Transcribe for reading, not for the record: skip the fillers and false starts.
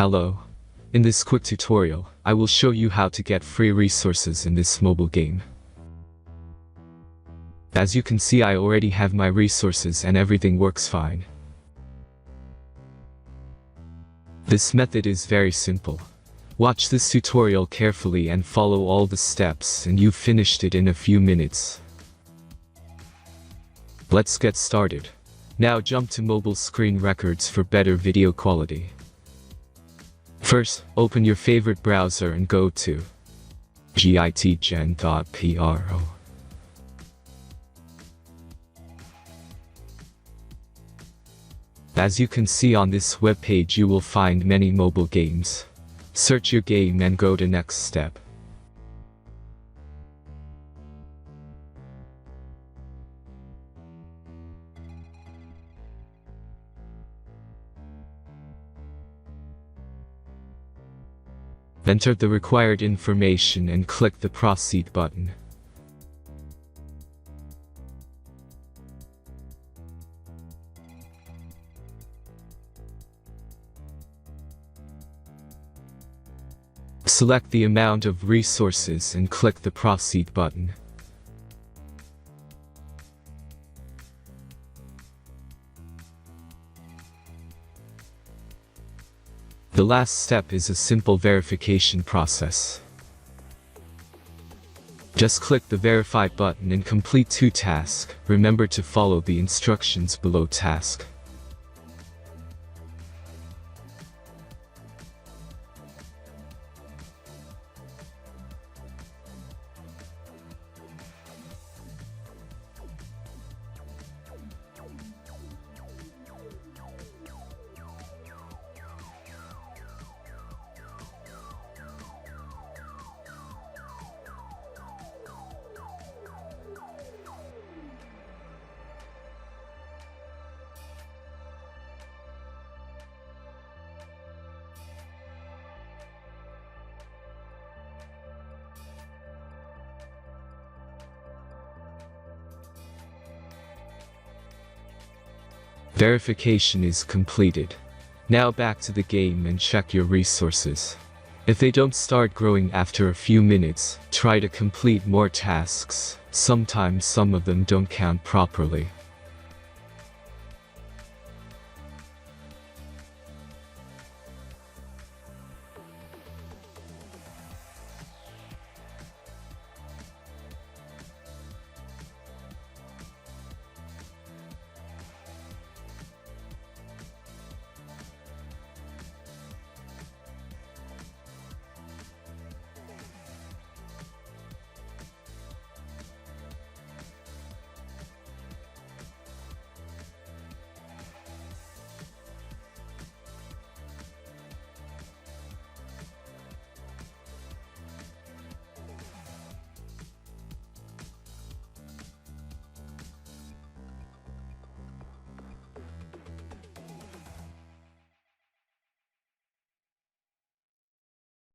Hello. In this quick tutorial, I will show you how to get free resources in this mobile game. As you can see, I already have my resources and everything works fine. This method is very simple. Watch this tutorial carefully and follow all the steps and you've finished it in a few minutes. Let's get started. Now jump to mobile screen records for better video quality. First, open your favorite browser and go to gitgen.pro. As you can see on this webpage, you will find many mobile games. Search your game and go to next step. Enter the required information and click the Proceed button. Select the amount of resources and click the Proceed button. The last step is a simple verification process. Just click the Verify button and complete 2 tasks. Remember to follow the instructions below task. Verification is completed. Now back to the game and check your resources. If they don't start growing after a few minutes, try to complete more tasks. Sometimes some of them don't count properly.